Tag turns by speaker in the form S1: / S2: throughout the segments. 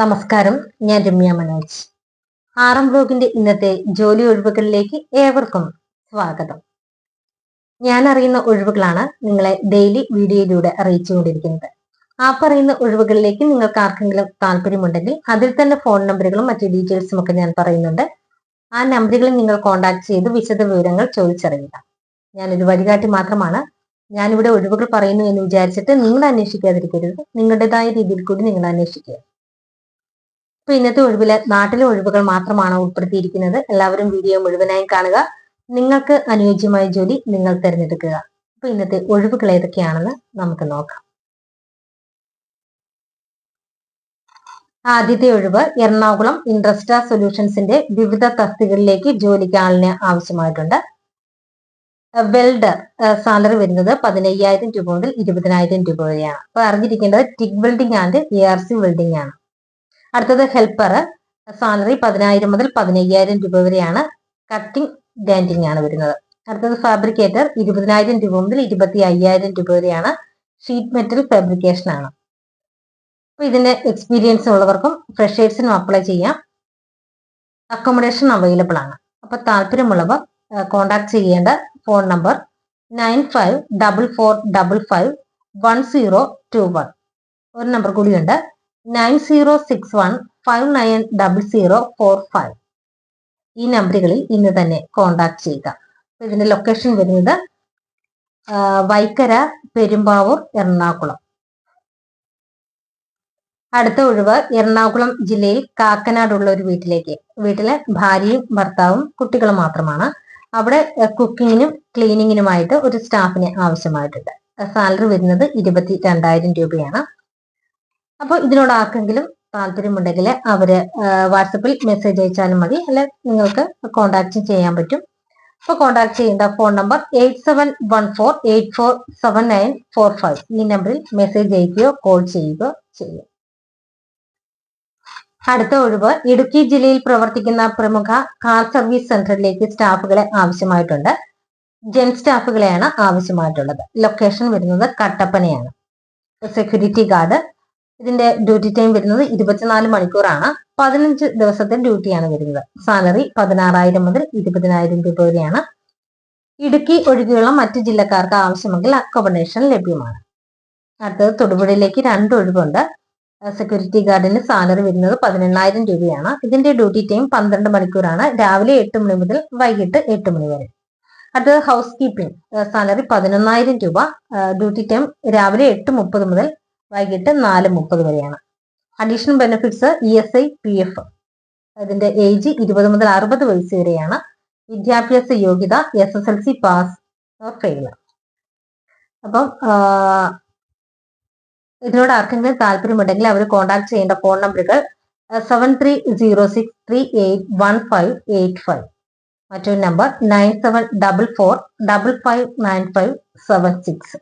S1: നമസ്കാരം, ഞാൻ രമ്യ മനോജ്. ആറം ബ്ലോഗിന്റെ ഇന്നത്തെ ജോലി ഒഴിവുകളിലേക്ക് ഏവർക്കും സ്വാഗതം. ഞാൻ അറിയുന്ന ഒഴിവുകളാണ് നിങ്ങളെ ഡെയിലി വീഡിയോയിലൂടെ അറിയിച്ചുകൊണ്ടിരിക്കുന്നത്. ആ പറയുന്ന ഒഴിവുകളിലേക്ക് നിങ്ങൾക്ക് ആർക്കെങ്കിലും താല്പര്യമുണ്ടെങ്കിൽ അതിൽ തന്നെ ഫോൺ നമ്പറുകളും മറ്റു ഡീറ്റെയിൽസും ഒക്കെ ഞാൻ പറയുന്നുണ്ട്. ആ നമ്പറുകളിൽ നിങ്ങൾ കോൺടാക്ട് ചെയ്ത് വിശദ വിവരങ്ങൾ ചോദിച്ചറിയുക. ഞാനൊരു വഴികാട്ടി മാത്രമാണ്. ഞാനിവിടെ ഒഴിവുകൾ പറയുന്നു എന്ന് വിചാരിച്ചിട്ട് നിങ്ങൾ അന്വേഷിക്കാതിരിക്കരുത്. നിങ്ങളുടേതായ രീതിയിൽ കൂടി നിങ്ങൾ അന്വേഷിക്കുക. അപ്പൊ ഇന്നത്തെ ഒഴിവില് നാട്ടിലെ ഒഴിവുകൾ മാത്രമാണ് ഉൾപ്പെടുത്തിയിരിക്കുന്നത്. എല്ലാവരും വീഡിയോ മുഴുവനായി കാണുക. നിങ്ങൾക്ക് അനുയോജ്യമായ ജോലി നിങ്ങൾ തിരഞ്ഞെടുക്കുക. അപ്പൊ ഇന്നത്തെ ഒഴിവുകൾ ഏതൊക്കെയാണെന്ന് നമുക്ക് നോക്കാം. ആദ്യത്തെ ഒഴിവ് എറണാകുളം ഇൻഡസ്ട്ര സൊല്യൂഷൻസിന്റെ വിവിധ തസ്തികകളിലേക്ക് ജോലിക്ക് ആളിന് ആവശ്യമായിട്ടുണ്ട്. വെൽഡർ സാലറി വരുന്നത് 15,000 രൂപ മുതൽ 20,000 രൂപ വരെയാണ്. അപ്പൊ അറിഞ്ഞിരിക്കേണ്ടത് ടിക് വെൽഡിംഗ് ആൻഡ് ARC വെൽഡിംഗ് ആണ്. അടുത്തത് ഹെൽപ്പർ സാലറി 10,000 മുതൽ 15,000 രൂപ വരെയാണ്. കട്ടിംഗ് ഗ്രാൻഡിംഗ് ആണ് വരുന്നത്. അടുത്തത് ഫാബ്രിക്കേറ്റർ 20,000 രൂപ മുതൽ 25,000 രൂപ വരെയാണ്. ഷീറ്റ് മെറ്റൽ ഫാബ്രിക്കേഷൻ ആണ്. അപ്പൊ ഇതിന്റെ എക്സ്പീരിയൻസ് ഉള്ളവർക്കും ഫ്രഷേഴ്സിനും അപ്ലൈ ചെയ്യാം. അക്കോമഡേഷൻ അവൈലബിൾ ആണ്. അപ്പൊ താല്പര്യമുള്ളവർ കോണ്ടാക്ട് ചെയ്യേണ്ട ഫോൺ നമ്പർ 9544551021. ഒരു നമ്പർ കൂടിയുണ്ട്, 9061590045. ഈ നമ്പറുകളിൽ ഇന്ന് തന്നെ കോണ്ടാക്ട് ചെയ്യുക. ഇതിന്റെ ലൊക്കേഷൻ വരുന്നത് വൈക്കര, പെരുമ്പാവൂർ, എറണാകുളം. അടുത്ത ഒഴിവ് എറണാകുളം ജില്ലയിൽ കാക്കനാടുള്ള ഒരു വീട്ടിലെ ഭാര്യയും ഭർത്താവും കുട്ടികളും മാത്രമാണ്. അവിടെ കുക്കിങ്ങിനും ക്ലീനിങ്ങിനുമായിട്ട് ഒരു സ്റ്റാഫിനെ ആവശ്യമായിട്ടുണ്ട്. സാലറി വരുന്നത് 22,000 രൂപയാണ്. അപ്പോൾ ഇതിനോട് ആർക്കെങ്കിലും താല്പര്യമുണ്ടെങ്കിൽ അവര് വാട്സപ്പിൽ മെസ്സേജ് അയച്ചാലും മതി, അല്ലെ നിങ്ങൾക്ക് കോണ്ടാക്ട് ചെയ്യാൻ പറ്റും. അപ്പോൾ കോണ്ടാക്ട് ചെയ്യേണ്ട ഫോൺ നമ്പർ 8714847945. ഈ നമ്പറിൽ മെസ്സേജ് അയക്കുകയോ കോൾ ചെയ്യുകയോ ചെയ്യും. അടുത്ത ഒഴിവ് ഇടുക്കി ജില്ലയിൽ പ്രവർത്തിക്കുന്ന പ്രമുഖ കാർ സർവീസ് സെന്ററിലേക്ക് സ്റ്റാഫുകളെ ആവശ്യമായിട്ടുണ്ട്. ജെൻ സ്റ്റാഫുകളെയാണ് ആവശ്യമായിട്ടുള്ളത്. ലൊക്കേഷൻ വരുന്നത് കട്ടപ്പനയാണ്. സെക്യൂരിറ്റി ഗാർഡ്, ഇതിന്റെ ഡ്യൂട്ടി ടൈം വരുന്നത് 24 മണിക്കൂറാണ്. 15 ദിവസത്തെ ഡ്യൂട്ടിയാണ് വരുന്നത്. സാലറി 16,000 മുതൽ 20,000 രൂപ വരെയാണ്. ഇടുക്കി ഒഴികെയുള്ള മറ്റു ജില്ലക്കാർക്ക് ആവശ്യമെങ്കിൽ അക്കോമഡേഷൻ ലഭ്യമാണ്. അടുത്തത് തൊടുപുഴയിലേക്ക് 2 ഒഴിവുണ്ട്. സെക്യൂരിറ്റി ഗാർഡിന് സാലറി വരുന്നത് 18,000 രൂപയാണ്. ഇതിന്റെ ഡ്യൂട്ടി ടൈം 12 മണിക്കൂറാണ്. രാവിലെ 8 മണി മുതൽ വൈകിട്ട് 8 മണി വരെ. അടുത്തത് ഹൗസ് കീപ്പിംഗ്, സാലറി 11,000 രൂപ. ഡ്യൂട്ടി ടൈം രാവിലെ 8:30 മുതൽ വൈകിട്ട് 4:30 വരെയാണ്. Additional benefits ESI, PF. അതിന്റെ ഏജ് 20 മുതൽ 60 വയസ്സ് വരെയാണ്. വിദ്യാഭ്യാസ യോഗ്യത SSLC പാസ് ഓർ ഫെയിൽ. അപ്പം ഇതിനോട് ആർക്കെങ്കിലും താല്പര്യമുണ്ടെങ്കിൽ അവർ കോണ്ടാക്ട് ചെയ്യേണ്ട ഫോൺ നമ്പറുകൾ 7306381585. മറ്റൊരു നമ്പർ 9744559576.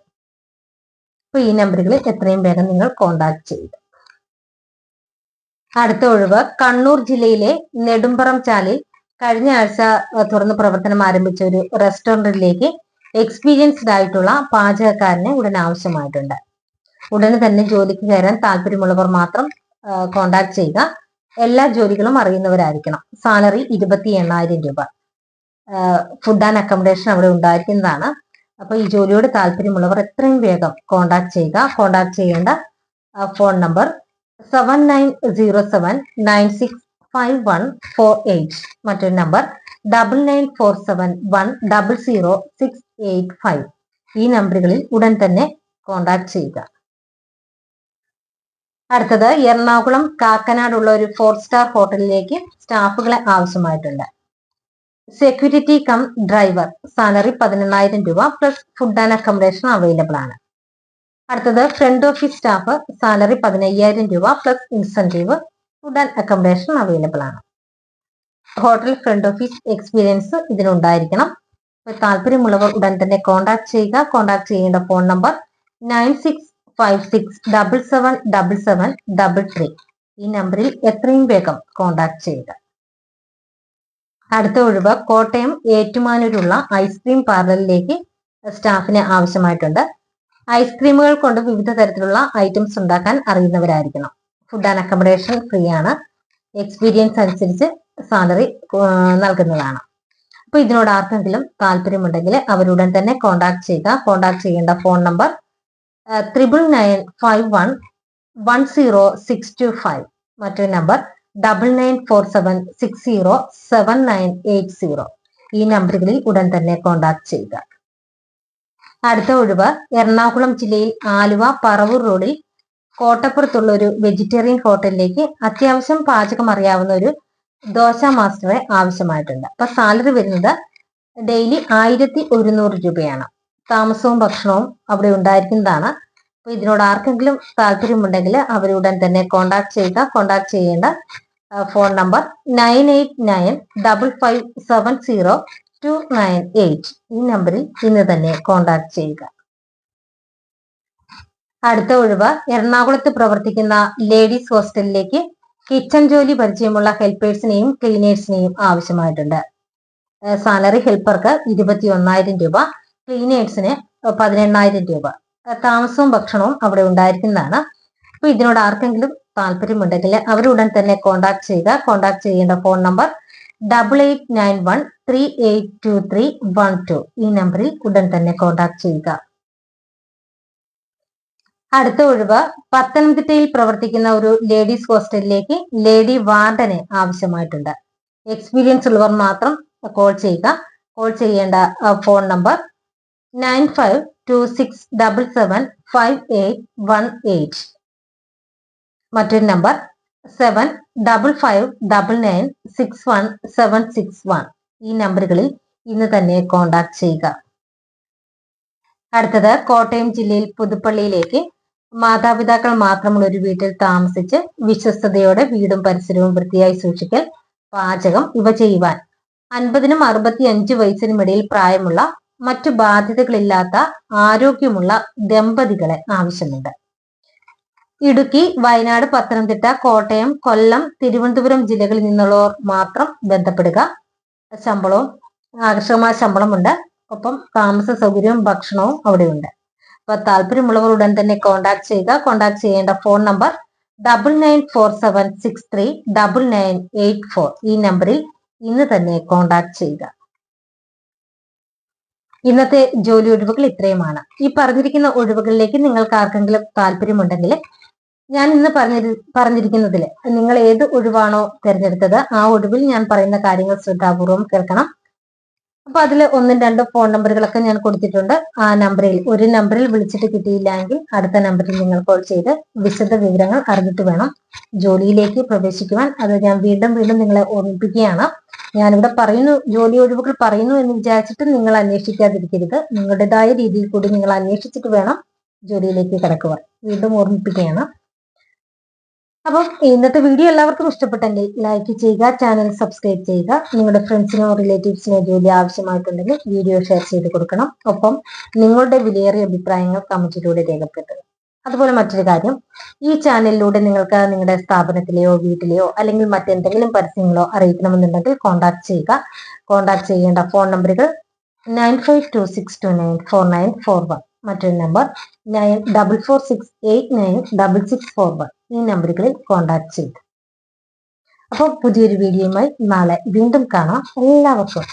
S1: അപ്പൊ ഈ നമ്പറുകളിൽ എത്രയും വേഗം നിങ്ങൾ കോണ്ടാക്ട് ചെയ്യുക. അടുത്ത ഒഴിവ് കണ്ണൂർ ജില്ലയിലെ നെടുമ്പറം ചാലിൽ കഴിഞ്ഞ ആഴ്ച തുറന്ന് പ്രവർത്തനം ആരംഭിച്ച ഒരു റെസ്റ്റോറന്റിലേക്ക് എക്സ്പീരിയൻസ്ഡ് ആയിട്ടുള്ള പാചകക്കാരനെ ഉടൻ ആവശ്യമായിട്ടുണ്ട്. ഉടനെ തന്നെ ജോലിക്ക് കയറാൻ താല്പര്യമുള്ളവർ മാത്രം കോണ്ടാക്ട് ചെയ്യുക. എല്ലാ ജോലികളും അറിയുന്നവരായിരിക്കണം. സാലറി 28,000 രൂപ. ഫുഡ് ആൻഡ് അക്കോമഡേഷൻ അവിടെ ഉണ്ടായിരിക്കുന്നതാണ്. അപ്പൊ ഈ ജോലിയോട് താല്പര്യമുള്ളവർ എത്രയും വേഗം കോണ്ടാക്ട് ചെയ്യുക. കോണ്ടാക്ട് ചെയ്യേണ്ട ഫോൺ നമ്പർ 7907965148. മറ്റൊരു നമ്പർ 9947100685. ഈ നമ്പറുകളിൽ ഉടൻ തന്നെ കോണ്ടാക്ട് ചെയ്യുക. അടുത്തത് എറണാകുളം കാക്കനാടുള്ള ഒരു 4 സ്റ്റാർ ഹോട്ടലിലേക്ക് സ്റ്റാഫുകളെ ആവശ്യമായിട്ടുണ്ട്. സെക്യൂരിറ്റി കം ഡ്രൈവർ, സാലറി 18,000 രൂപ plus food and accommodation available ആണ്. അടുത്തത് ഫ്രണ്ട് ഓഫീസ് സ്റ്റാഫ്, സാലറി 15,000 രൂപ plus incentive, food and accommodation available ആണ്. ഹോട്ടൽ ഫ്രണ്ട് ഓഫീസ് എക്സ്പീരിയൻസ് ഇതിനുണ്ടായിരിക്കണം. താല്പര്യമുള്ളവർ ഉടൻ തന്നെ കോണ്ടാക്ട് ചെയ്യുക. കോണ്ടാക്ട് ചെയ്യേണ്ട ഫോൺ നമ്പർ 9656777733. ഈ നമ്പറിൽ എത്രയും വേഗം കോണ്ടാക്ട് ചെയ്യുക. അടുത്ത ഒഴിവ് കോട്ടയം ഏറ്റുമാനൂരുള്ള ഐസ്ക്രീം പാർലറിലേക്ക് സ്റ്റാഫിന് ആവശ്യമായിട്ടുണ്ട്. ഐസ്ക്രീമുകൾ കൊണ്ട് വിവിധ തരത്തിലുള്ള ഐറ്റംസ് ഉണ്ടാക്കാൻ അറിയുന്നവരായിരിക്കണം. ഫുഡ് ആൻഡ് അക്കോമഡേഷൻ ഫ്രീ ആണ്. എക്സ്പീരിയൻസ് അനുസരിച്ച് സാലറി നൽകുന്നതാണ്. അപ്പൊ ഇതിനോട് ആർക്കെങ്കിലും താല്പര്യമുണ്ടെങ്കിൽ അവരുടൻ തന്നെ കോൺടാക്ട് ചെയ്യുക. കോൺടാക്ട് ചെയ്യേണ്ട ഫോൺ നമ്പർ 9991100625. മറ്റൊരു നമ്പർ 9947607980. ഈ നമ്പറുകളിൽ ഉടൻ തന്നെ കോൺടാക്ട് ചെയ്യുക. അടുത്ത ഒഴിവ് എറണാകുളം ജില്ലയിൽ ആലുവ പറവൂർ റോഡിൽ കോട്ടപ്പുറത്തുള്ള ഒരു വെജിറ്റേറിയൻ ഹോട്ടലിലേക്ക് അത്യാവശ്യം പാചകം അറിയാവുന്ന ഒരു ദോശ മാസ്റ്ററെ ആവശ്യമായിട്ടുണ്ട്. അപ്പൊ സാലറി വരുന്നത് ഡെയിലി 1100 രൂപയാണ്. താമസവും ഭക്ഷണവും അവിടെ ഉണ്ടായിരിക്കുന്നതാണ്. അപ്പൊ ഇതിനോട് ആർക്കെങ്കിലും താല്പര്യമുണ്ടെങ്കിൽ അവരുടൻ തന്നെ കോൺടാക്ട് ചെയ്യുക. കോൺടാക്ട് ചെയ്യേണ്ട ഫോൺ നമ്പർ 9895570298. ഈ നമ്പറിൽ ഇന്ന് തന്നെ കോൺടാക്ട് ചെയ്യുക. അടുത്ത ഒഴിവ് എറണാകുളത്ത് പ്രവർത്തിക്കുന്ന ലേഡീസ് ഹോസ്റ്റലിലേക്ക് കിച്ചൺ ജോലി പരിചയമുള്ള ഹെൽപ്പേഴ്സിനെയും ക്ലീനേഴ്സിനെയും ആവശ്യമായിട്ടുണ്ട്. സാലറി ഹെൽപ്പർക്ക് 21,000 രൂപ, ക്ലീനേഴ്സിന് 18,000 രൂപ. താമസവും ഭക്ഷണവും അവിടെ ഉണ്ടായിരിക്കുന്നതാണ്. അപ്പൊ ഇതിനോട് ആർക്കെങ്കിലും താല്പര്യമുണ്ടെങ്കിൽ അവരുടൻ തന്നെ കോൺടാക്ട് ചെയ്യുക. കോൺടാക്ട് ചെയ്യേണ്ട ഫോൺ നമ്പർ 8891382312. ഈ നമ്പറിൽ ഉടൻ തന്നെ കോൺടാക്ട് ചെയ്യുക. അടുത്ത ഒഴിവ് പത്തനംതിട്ടയിൽ പ്രവർത്തിക്കുന്ന ഒരു ലേഡീസ് ഹോസ്റ്റലിലേക്ക് ലേഡി വാർഡനെ ആവശ്യമായിട്ടുണ്ട്. എക്സ്പീരിയൻസ് ഉള്ളവർ മാത്രം കോൾ ചെയ്യുക. കോൾ ചെയ്യേണ്ട ഫോൺ നമ്പർ 9526775818. മറ്റൊരു നമ്പർ 7559961761. ഈ നമ്പറുകളിൽ ഇന്ന് തന്നെ കോൺടാക്ട് ചെയ്യുക. അടുത്തത് കോട്ടയം ജില്ലയിൽ പുതുപ്പള്ളിയിലേക്ക് മാതാപിതാക്കൾ മാത്രമുള്ള ഒരു വീട്ടിൽ താമസിച്ച് വിശ്വസ്തയോടെ വീടും പരിസരവും വൃത്തിയായി സൂക്ഷിക്കൽ, പാചകം ഇവ ചെയ്യുവാൻ 50നും 65 വയസ്സിനും ഇടയിൽ പ്രായമുള്ള മറ്റു ബാധ്യതകളില്ലാത്ത ആരോഗ്യമുള്ള ദമ്പതികളെ ആവശ്യമുണ്ട്. ഇടുക്കി, വയനാട്, പത്തനംതിട്ട, കോട്ടയം, കൊല്ലം, തിരുവനന്തപുരം ജില്ലകളിൽ നിന്നുള്ളവർ മാത്രം ബന്ധപ്പെടുക. ശമ്പളവും ആകർഷകമായ ശമ്പളമുണ്ട്. ഒപ്പം താമസ സൗകര്യവും ഭക്ഷണവും അവിടെയുണ്ട്. അപ്പൊ താല്പര്യമുള്ളവർ ഉടൻ തന്നെ കോൺടാക്ട് ചെയ്യുക. കോൺടാക്ട് ചെയ്യേണ്ട ഫോൺ നമ്പർ 9947639984. ഈ നമ്പറിൽ ഇന്ന് തന്നെ കോൺടാക്ട് ചെയ്യുക. ഇന്നത്തെ ജോലി ഒഴിവുകൾ ഇത്രയുമാണ്. ഈ പറഞ്ഞിരിക്കുന്ന ഒഴിവുകളിലേക്ക് നിങ്ങൾക്ക് ആർക്കെങ്കിലും താല്പര്യമുണ്ടെങ്കിൽ ഞാൻ ഇന്ന് പറഞ്ഞിരിക്കുന്നതിൽ നിങ്ങൾ ഏത് ഒഴിവാണോ തിരഞ്ഞെടുത്തത് ആ ഒഴിവിൽ ഞാൻ പറയുന്ന കാര്യങ്ങൾ ശ്രദ്ധാപൂർവം കേൾക്കണം. അപ്പൊ അതിൽ 1-2 ഫോൺ നമ്പറുകളൊക്കെ ഞാൻ കൊടുത്തിട്ടുണ്ട്. ആ നമ്പറിൽ ഒരു നമ്പറിൽ വിളിച്ചിട്ട് കിട്ടിയില്ലെങ്കിൽ അടുത്ത നമ്പറിൽ നിങ്ങൾ കോൾ ചെയ്ത് വിശദ വിവരങ്ങൾ അറിഞ്ഞിട്ട് വേണം ജോലിയിലേക്ക് പ്രവേശിക്കുവാൻ. അത് ഞാൻ വീണ്ടും നിങ്ങളെ ഓർമ്മിപ്പിക്കുകയാണ്. ഞാനിവിടെ പറയുന്നു, ജോലി ഒഴിവുകൾ പറയുന്നു എന്ന് വിചാരിച്ചിട്ട് നിങ്ങൾ അന്വേഷിക്കാതിരിക്കരുത്. നിങ്ങളുടേതായ രീതിയിൽ കൂടി നിങ്ങൾ അന്വേഷിച്ചിട്ട് വേണം ജോലിയിലേക്ക് കടക്കുവാൻ. വീണ്ടും ഓർമ്മിപ്പിക്കുകയാണ്. അപ്പം ഇന്നത്തെ വീഡിയോ എല്ലാവർക്കും ഇഷ്ടപ്പെട്ടെങ്കിൽ ലൈക്ക് ചെയ്യുക, ചാനൽ സബ്സ്ക്രൈബ് ചെയ്യുക. നിങ്ങളുടെ ഫ്രണ്ട്സിനോ റിലേറ്റീവ്സിനോ ജോലി ആവശ്യമായിട്ടുണ്ടെങ്കിൽ വീഡിയോ ഷെയർ ചെയ്ത് കൊടുക്കണം. ഒപ്പം നിങ്ങളുടെ വിലയേറിയ അഭിപ്രായങ്ങൾ കമന്റിലൂടെ രേഖപ്പെടുത്തുക. അതുപോലെ മറ്റൊരു കാര്യം, ഈ ചാനലിലൂടെ നിങ്ങൾക്ക് നിങ്ങളുടെ സ്ഥാപനത്തിലെയോ വീട്ടിലെയോ അല്ലെങ്കിൽ മറ്റെന്തെങ്കിലും പരസ്യങ്ങളോ അറിയിക്കണമെന്നുണ്ടെങ്കിൽ കോൺടാക്ട് ചെയ്യുക. കോൺടാക്ട് ചെയ്യേണ്ട ഫോൺ നമ്പറുകൾ 9526294941. മറ്റൊരു നമ്പർ 9446896641. ഈ നമ്പറുകളിൽ കോൺടാക്ട് ചെയ്തു. അപ്പോൾ പുതിയൊരു വീഡിയോയുമായി നാളെ വീണ്ടും കാണാം. എല്ലാവർക്കും